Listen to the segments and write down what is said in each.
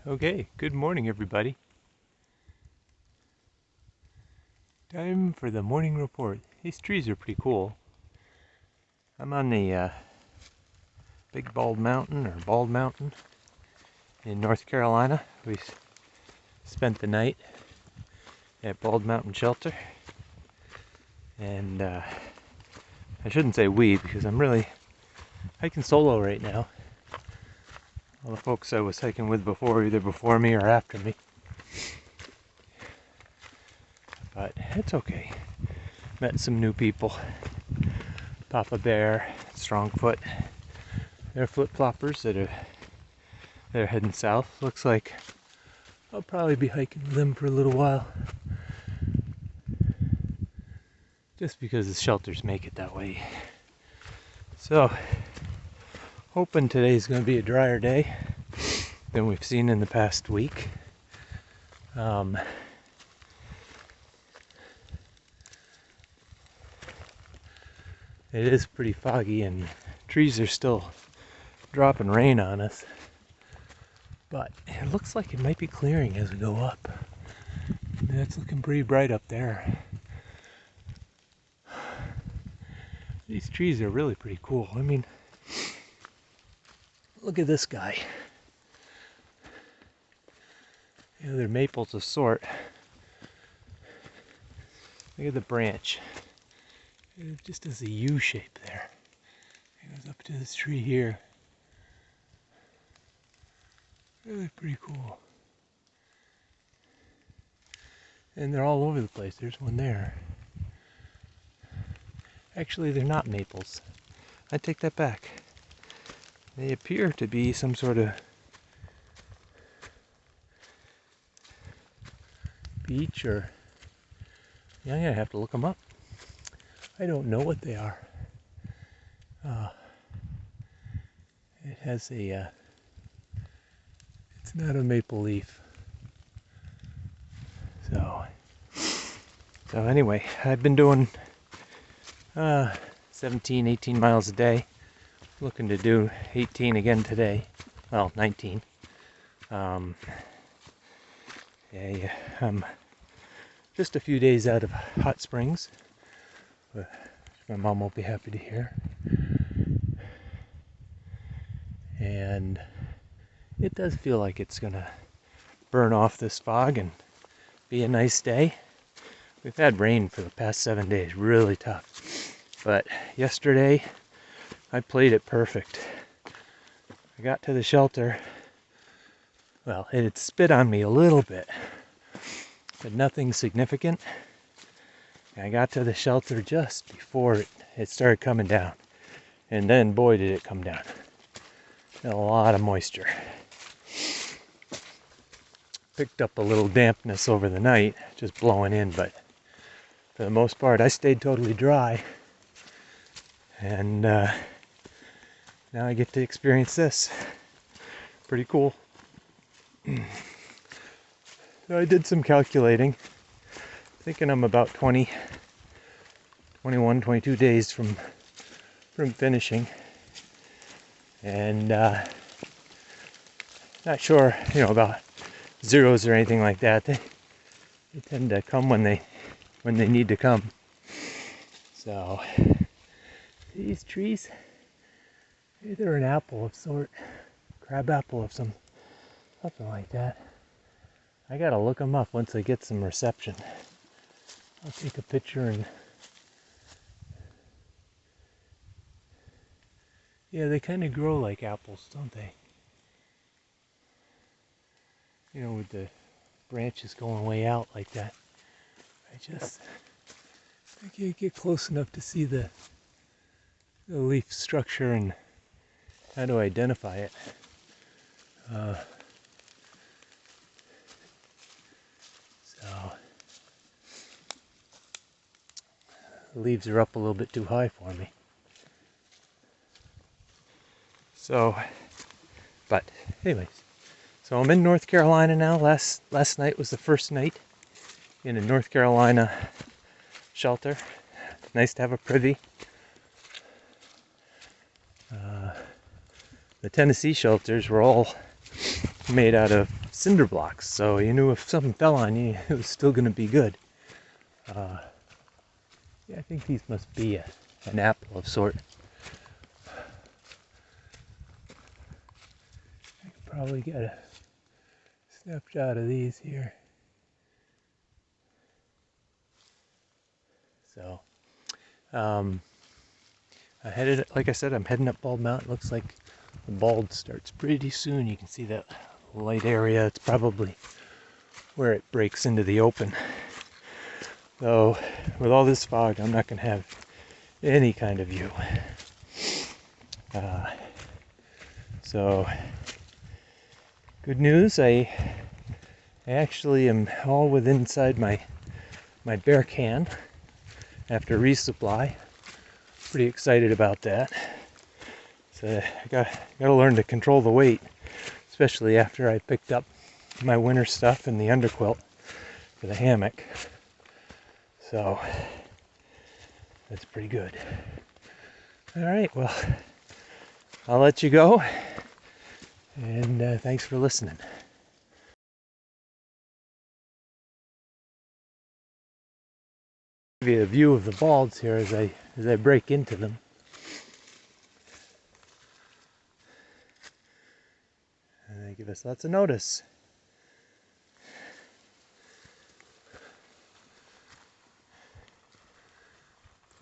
Okay, good morning everybody. Time for the morning report. These trees are pretty cool. I'm on the Big Bald Mountain in North Carolina. We spent the night at Bald Mountain Shelter. And I shouldn't say we because I'm really hiking solo right now. All the folks I was hiking with before, either before me or after me. But it's okay. Met some new people. Papa Bear, Strongfoot. They're flip-floppers they're heading south. Looks like I'll probably be hiking with them for a little while. Just because the shelters make it that way. So, hoping today's going to be a drier day than we've seen in the past week. It is pretty foggy and trees are still dropping rain on us. But it looks like it might be clearing as we go up. It's looking pretty bright up there. These trees are really pretty cool. I mean, look at this guy. You know, they're maples of sort. Look at the branch. It just has a U shape there. It goes up to this tree here. Really pretty cool. And they're all over the place. There's one there. Actually, they're not maples. I take that back. They appear to be some sort of beech or... Yeah, I'm gonna have to look them up. I don't know what they are. It has a... it's not a maple leaf. So anyway, I've been doing 17, 18 miles a day. Looking to do 18 again today. Well, 19. I'm just a few days out of hot springs, which my mom will be happy to hear. And it does feel like it's gonna burn off this fog and be a nice day. We've had rain for the past 7 days, really tough. But yesterday, I played it perfect. I got to the shelter. Well, it had spit on me a little bit, but nothing significant. I got to the shelter just before it started coming down. And then, boy, did it come down. A lot of moisture. Picked up a little dampness over the night, just blowing in, but for the most part, I stayed totally dry. And now I get to experience this. Pretty cool. So I did some calculating, thinking I'm about 20, 21, 22 days from finishing. And not sure, about zeros or anything like that. They tend to come when they need to come. So these trees, they're an apple of sort, crab apple of something like that. I gotta look them up once I get some reception. I'll take a picture and... Yeah, they kind of grow like apples, don't they? With the branches going way out like that. I can't get close enough to see the leaf structure and how to identify it. So the leaves are up a little bit too high for me. So, but anyways, so I'm in North Carolina now. Last night was the first night in a North Carolina shelter. Nice to have a privy. The Tennessee shelters were all made out of cinder blocks, so you knew if something fell on you, it was still going to be good. Yeah, I think these must be an apple of sort. I could probably get a snapshot of these here. So, like I said, I'm heading up Bald Mountain. Looks like the Bald starts pretty soon. You can see that light area. It's probably where it breaks into the open. So, with all this fog, I'm not going to have any kind of view. So, good news, I actually am all within inside my bear can after resupply. Pretty excited about that. So I gotta learn to control the weight, especially after I picked up my winter stuff and the underquilt for the hammock. So that's pretty good. All right, well, I'll let you go, and thanks for listening. Give you a view of the balds here as I break into them. And they give us lots of notice.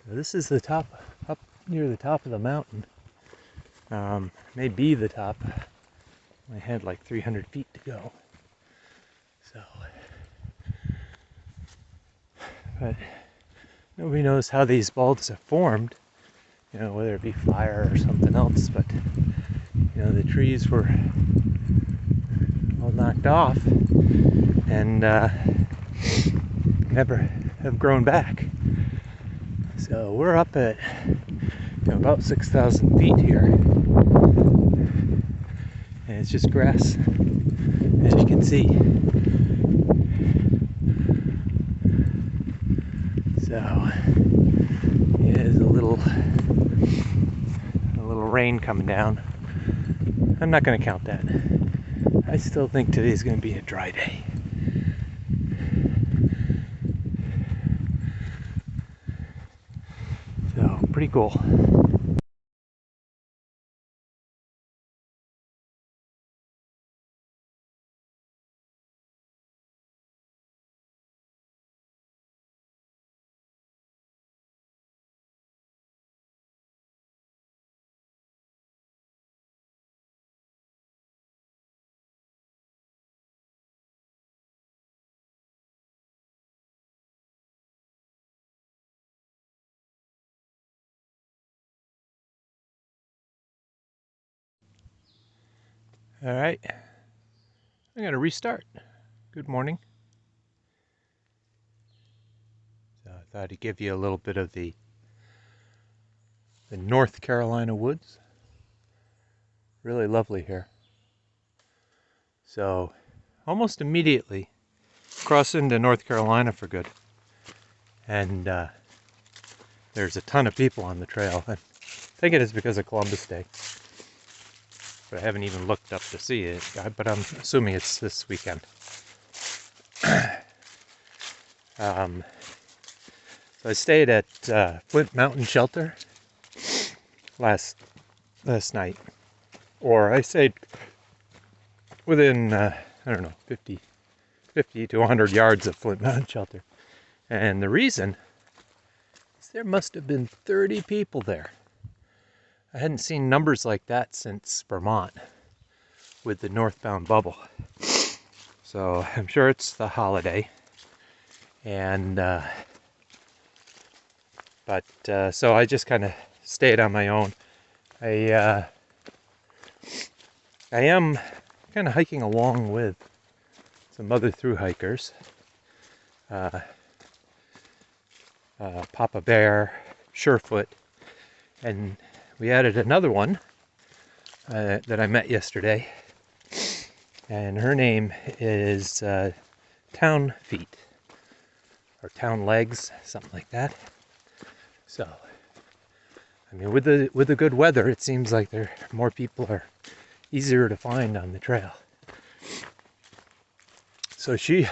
This is the top, up near the top of the mountain. May be the top. I had like 300 feet to go. So, but nobody knows how these balds are formed. You know, whether it be fire or something else. But you know, the trees were all knocked off and never have grown back. So we're up at about 6,000 feet here, and it's just grass, as you can see. So yeah, there's a little rain coming down. I'm not going to count that. I still think today's going to be a dry day. So pretty cool. All right, I'm going to restart. Good morning. So I thought I'd give you a little bit of the North Carolina woods. Really lovely here. So almost immediately cross into North Carolina for good. And there's a ton of people on the trail. I think it is because of Columbus Day. But I haven't even looked up to see it. But I'm assuming it's this weekend. So I stayed at Flint Mountain Shelter last night. Or I stayed within, I don't know, 50 to 100 yards of Flint Mountain Shelter. And the reason is there must have been 30 people there. I hadn't seen numbers like that since Vermont with the northbound bubble. So I'm sure it's the holiday. And, so I just kind of stayed on my own. I am kind of hiking along with some other thru hikers. Papa Bear, Surefoot, and we added another one that I met yesterday, and her name is Town Feet, or Town Legs, something like that. So, I mean, with the good weather, it seems like more people are easier to find on the trail. So she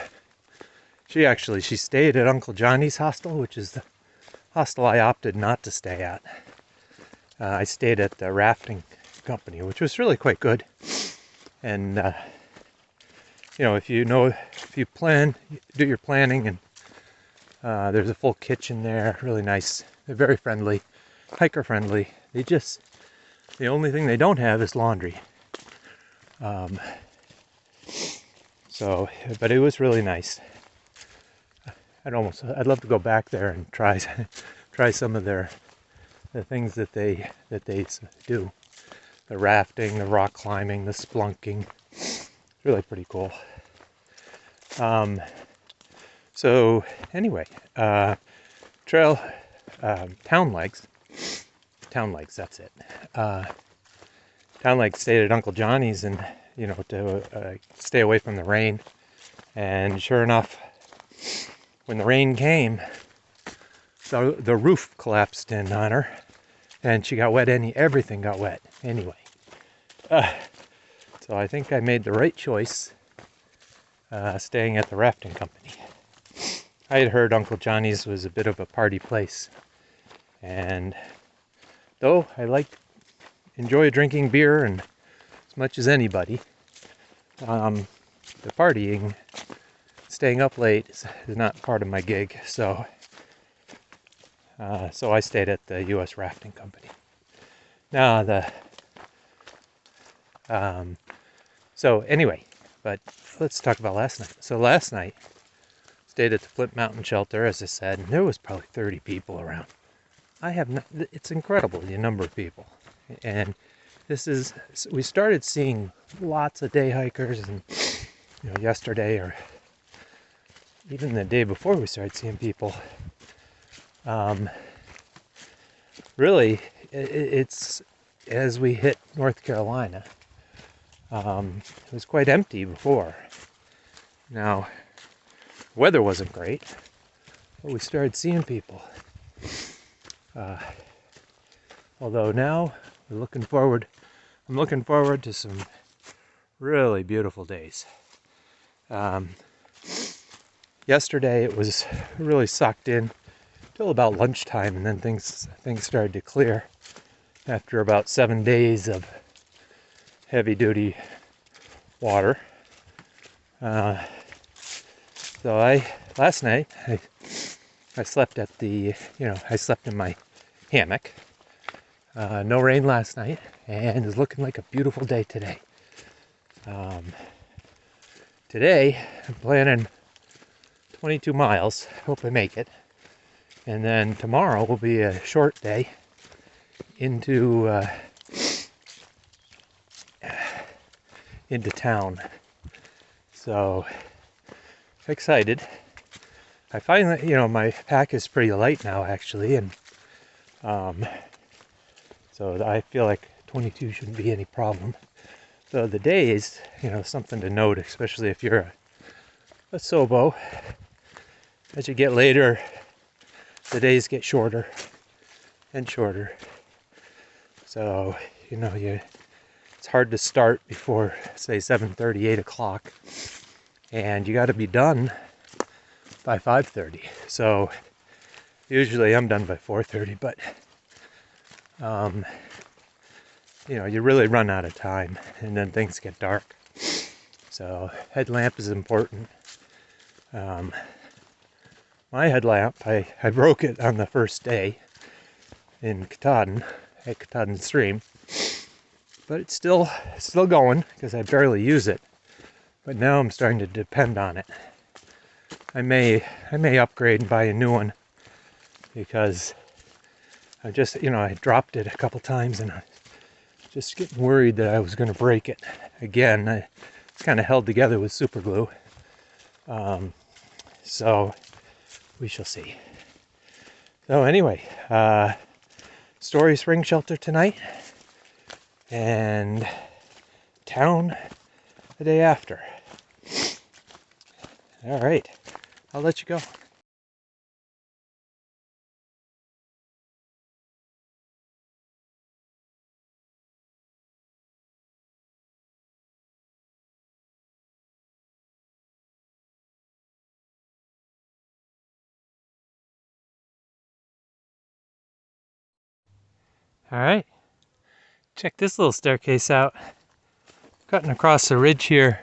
stayed at Uncle Johnny's hostel, which is the hostel I opted not to stay at. I stayed at the rafting company, which was really quite good. And if you do your planning, and there's a full kitchen there, really nice. They're very friendly, hiker friendly. The only thing they don't have is laundry. But it was really nice. I'd love to go back there and try some of the things that they do. The rafting, the rock climbing, the splunking. It's really pretty cool. So anyway, town legs, that's it. Town legs stayed at Uncle Johnny's, and to stay away from the rain. And sure enough, when the rain came, so the roof collapsed in on her, and she got wet. Everything got wet anyway. So I think I made the right choice staying at the rafting company. I had heard Uncle Johnny's was a bit of a party place, and though I enjoy drinking beer and as much as anybody, the partying, staying up late is not part of my gig. So I stayed at the U.S. Rafting Company. Now so anyway, but let's talk about last night. So last night, stayed at the Flint Mountain Shelter, as I said, and there was probably 30 people around. It's incredible, the number of people. And we started seeing lots of day hikers, and yesterday, or even the day before, we started seeing people. Really, it's as we hit North Carolina. It was quite empty before. Now, weather wasn't great, but we started seeing people. Although now I'm looking forward to some really beautiful days. Yesterday it was really sucked in till about lunchtime, and then things started to clear after about 7 days of heavy duty water. So last night I slept I slept in my hammock. No rain last night, and it's looking like a beautiful day today. Today I'm planning 22 miles. Hope I make it. And then tomorrow will be a short day into town. So excited. I find that my pack is pretty light now, actually, and so I feel like 22 shouldn't be any problem. So the days, something to note, especially if you're a ATSOBO. As you get later, the days get shorter and shorter. So it's hard to start before, say, 7:30, 8 o'clock, and you got to be done by 5:30. So usually I'm done by 4:30, but you really run out of time, and then things get dark. So headlamp is important. My headlamp, I broke it on the first day in Katahdin, at Katahdin Stream, but it's still going because I barely use it. But now I'm starting to depend on it. I may upgrade and buy a new one, because I just I dropped it a couple times, and I was just getting worried that I was going to break it again. It's kind of held together with super glue. So we shall see. So anyway, Story Spring Shelter tonight, and town the day after. All right, I'll let you go. All right, check this little staircase out. Cutting across the ridge here,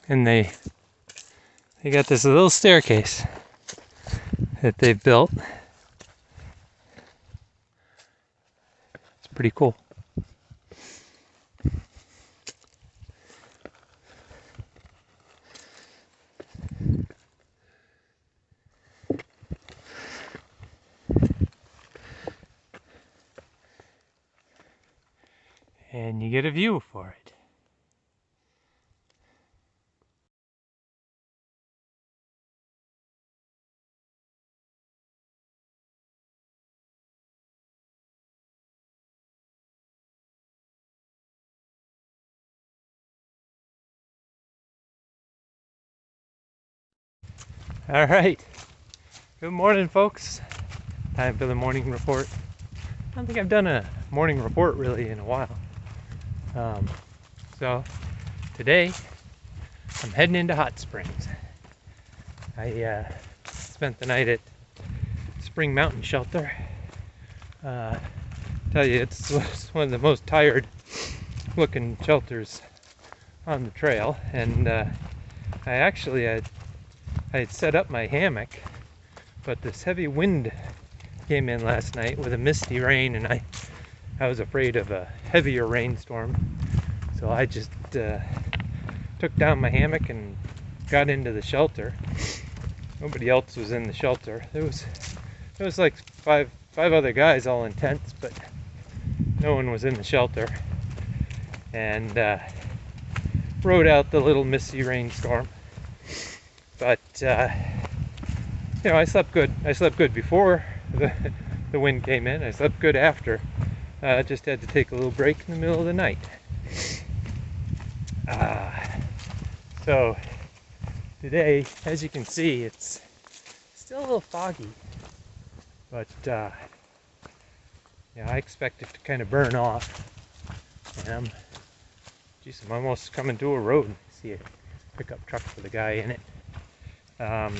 and they got this little staircase that they've built. It's pretty cool. And you get a view for it. All right, good morning, folks. Time for the morning report. I don't think I've done a morning report really in a while. So today I'm heading into Hot Springs. I spent the night at Spring Mountain Shelter. Tell you, it's one of the most tired looking shelters on the trail, and I had set up my hammock, but this heavy wind came in last night with a misty rain, and I was afraid of a heavier rainstorm, so I just took down my hammock and got into the shelter. Nobody else was in the shelter. There was like five other guys all in tents, but no one was in the shelter, and rode out the little misty rainstorm. But I slept good. I slept good before the wind came in. I slept good after. Just had to take a little break in the middle of the night. So today, as you can see, it's still a little foggy, but I expect it to kind of burn off. And I'm almost coming to a road. See a pickup truck with a guy in it. I'm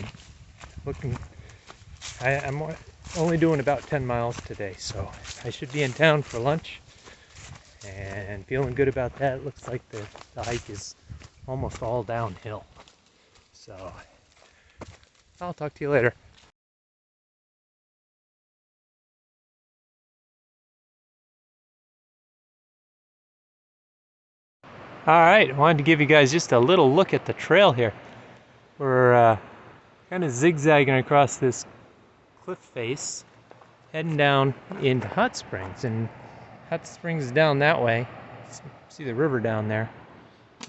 only doing about 10 miles today, so I should be in town for lunch, and feeling good about that. It looks like the hike is almost all downhill, so I'll talk to you later. Alright, I wanted to give you guys just a little look at the trail here. We're kind of zigzagging across this cliff face, heading down into Hot Springs, and Hot Springs is down that way. See the river down there.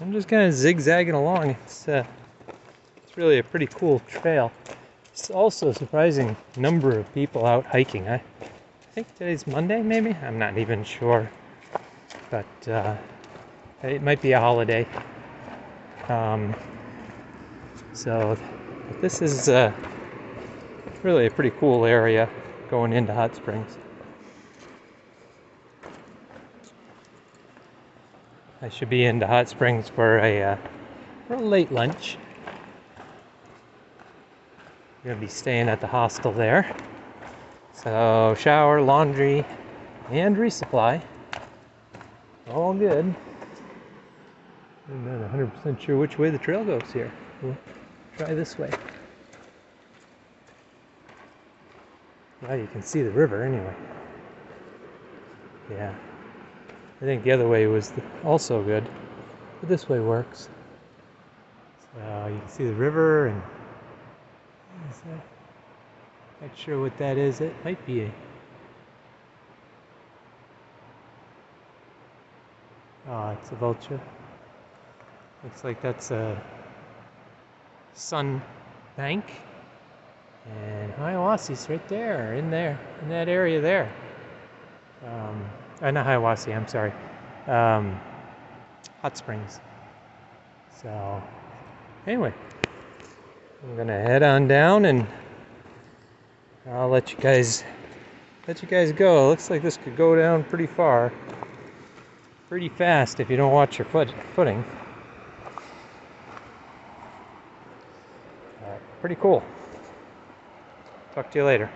I'm just kind of zigzagging along. It's really a pretty cool trail. It's also a surprising number of people out hiking. I think today's Monday, maybe? I'm not even sure, but it might be a holiday. So this is really a pretty cool area going into Hot Springs. I should be into Hot Springs for a late lunch. I'm gonna be staying at the hostel there. So shower, laundry, and resupply. All good. I'm not 100% sure which way the trail goes here. We'll try this way. Well, you can see the river anyway. Yeah. I think the other way was also good, but this way works. So you can see the river, and not sure what that is. It might be it's a vulture. Looks like that's a sun bank, and Hiawatha's right there, in that area there. Not Hiawassee, I'm sorry. Hot Springs. So anyway, I'm gonna head on down, and I'll let you guys go. It looks like this could go down pretty far, pretty fast if you don't watch your footing. Pretty cool. Talk to you later.